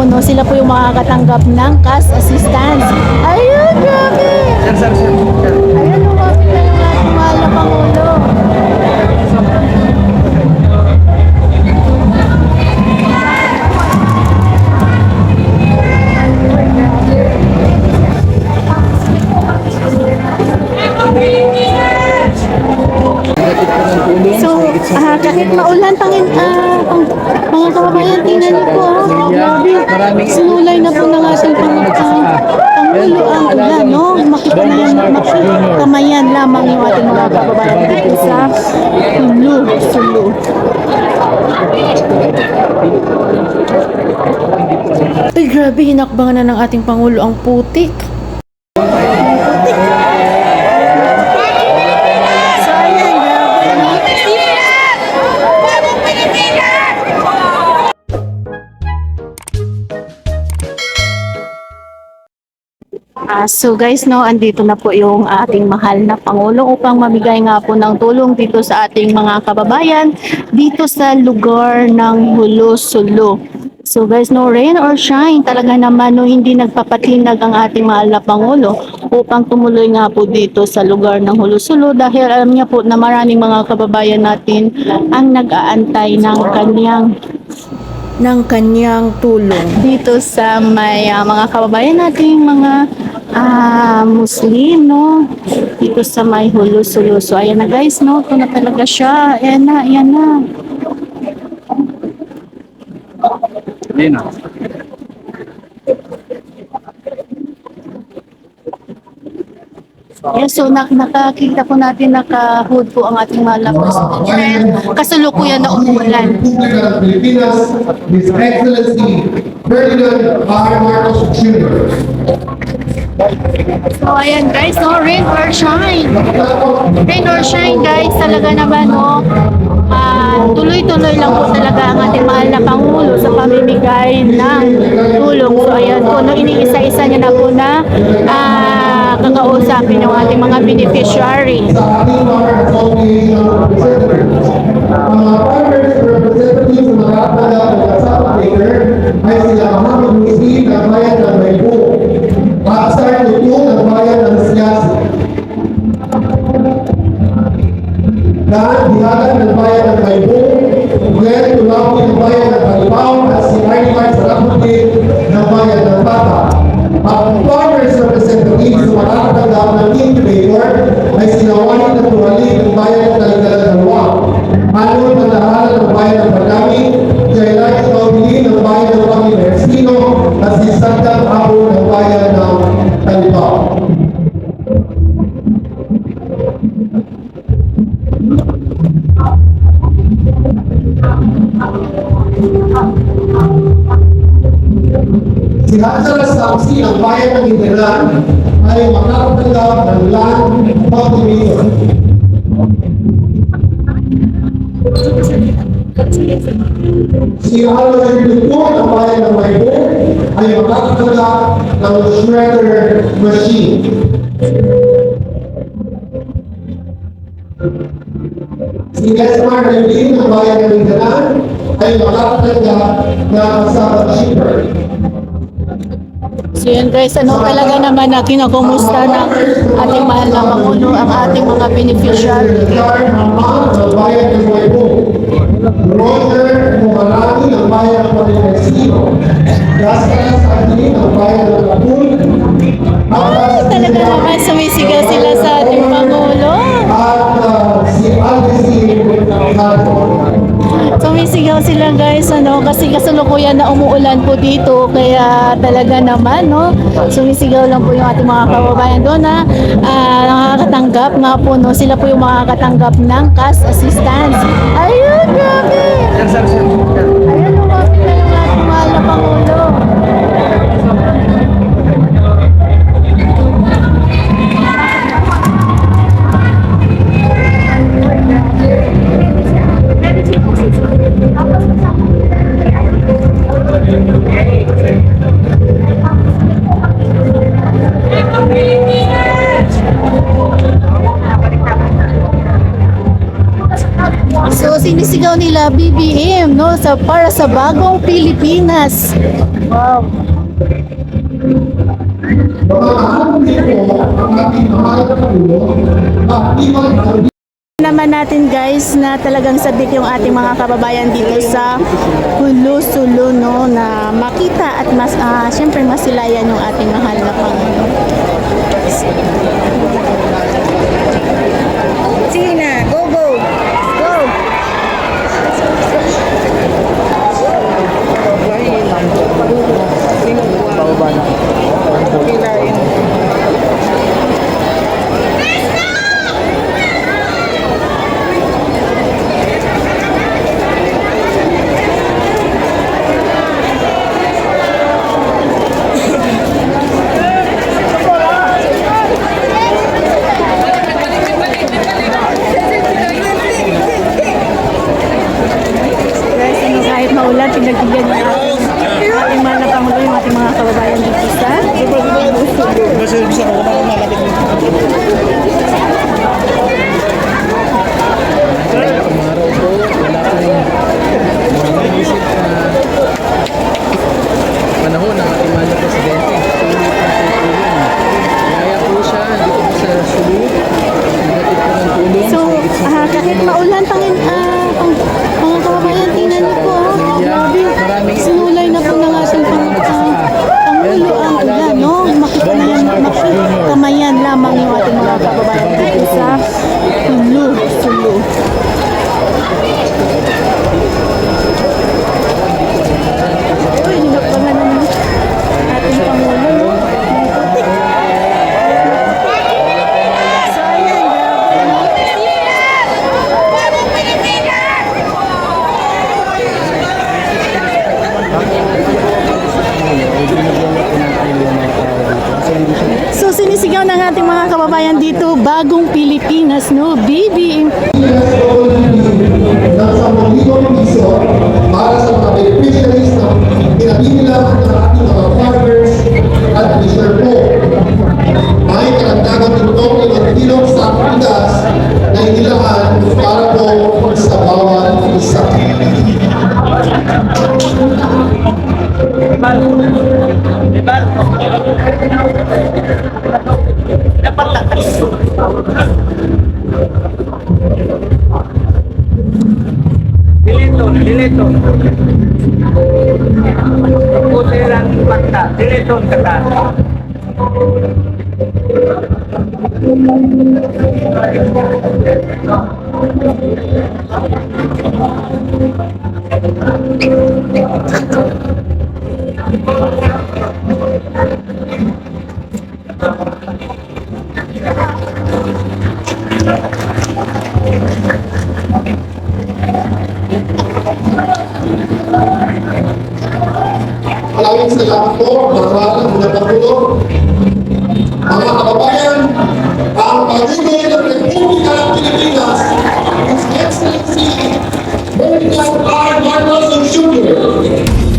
po, no, sila po yung makakatanggap ng cash assistance. Ayun, grabe! Ayun, lumapit na yung ating mahal na Pangulo. So, kahit maulan, mga kababayan, tingnan niyo po, grabe, sinulay na po ng ating Pangulo ang ulan, no? Makikamayan lamang yung ating mga kababayan dito sa Sulu. Ay, grabe, hinakbangan na ng ating Pangulo ang putik. So guys, no, andito na po yung ating mahal na Pangulo upang mamigay nga po ng tulong dito sa ating mga kababayan dito sa lugar ng Hulu-Sulu. So guys, no, rain or shine, talaga naman no, hindi nagpapatinag ang ating mahal na Pangulo upang tumuloy nga po dito sa lugar ng Hulu-Sulu dahil alam niya po na maraming mga kababayan natin ang nag-aantay ng kanyang tulong dito sa may mga kababayan nating mga Muslim, no, dito sa may Hulu-Sulu. So ayan na guys, no, ito na talaga siya. Ayan na. Ayan na. Yes, so nakakita po natin naka-hood po ang ating mahal na President. Kasalukuyan na umuulan. Pilipinas, His Excellency Ferdinand R. Marcos Jr. So ayan guys, no, rain or shine. Rain or shine guys, talaga naman no. Tuloy-tuloy lang po talaga ang ating mahal na Pangulo sa pamimigay ng tulong. So ayan po, no, iniisa-isa niya na po na kakausapin yung ating mga beneficiary. Sa ating mga association mga partners representatives ng mga kapala ng South Baker ay sila Muhammad Hussein ng bayan ng Maybu at Sir Tutu ng bayan ng Siasi. Daan Dihagan ng bayan ng Maybu, Glenn Tulawi ng bayan ng Kalipaw at si Arnimar Saraputi ng bayan ng Bata. Ang farmers representatives sa makakatanggap ng incubator ay sinawahin na turali ng bayan ng Talagalan ng Luwag. Anon na lahat ng bayan ng Pagami, Jailay Taubili ng bayan ng Panginoon at si Sandang Abo ng bayan ng Talipaw. Si Hansel Samsi ng bayan ng Mindanao ay makakatanggap ng land cultivation. Si Alvin Dutu ng bayan ng Maybu ay makakatanggap ng shredder machine. Si Esmar Relin ng bayan ng Mindanao ay makakatanggap ng Sabbath Shipper. So yun guys, ano talaga naman na kinakumusta ng ating mahal na Pangulo ang ating mga beneficiary. Ng bayan ng Maybu, Roger Mumarani ng bayan ng Panginoon, Gascalas Adli ng bayan ng Kapul, Talaga naman sumisigaw sila sa ating Pangulo. at si Aldesi Carto. Sumisigaw sila guys, ano, kasi kasalukuyan na umuulan po dito, kaya talaga naman, no, sumisigaw lang po yung ating mga kababayan doon na nakakatanggap nga po, no, sila po yung makakatanggap ng cash assistance. Ayun, grabe! Ayun, lumapit na yung ating mahal na Pangulo. So sinisigaw nila BBM, no? Para sa bagong Pilipinas. Wow. Mga kahapon po, ang ating mahal na Pangulo, matibay na Naman natin guys na talagang sabik yung ating mga kababayan dito sa Hulo-Sulo, no, na makita at mas syempre masilayan yung ating mahal na Pangulo. Sige na, go go. Go. Guys, kahit maulan, pinagbigyan ng ating mahal na Pangulo yung ating mga kababayan dito sa Hulo-Sulo. Panahon ng ating mahal na presidente. Yaya po siya dito po sa Sulu. Nagatid po ng tulong. So, kahit maulan mga kababayan, tingnan niyo po, grabe, sinulay na po ng ating Pangulo ang ulan, no? Makikamayan lamang yung ating mga kababayan dito sa Hulo-Sulo. Uy, hinapangan ng ating Pangulo, no? Sayang, grabe, no? So sinisigaw ng ating mga kababayan dito, bagong Pilipinas, no? BBM. ng 10,000 piso para sa mga beneficiaries na pinabibilang ng ating mga farmers at fisher po. May karagdagan itong 5 kilong sa pitas na inilahan para po sa bawat isa. Diliton. Puti lang pagka. Diliton kata. Maraming salamat po, mahal na Pangulo. Mga kababayan, ang Pangulo ng Republika ng Pilipinas, His Excellency Ferdinand R. Marcos Jr.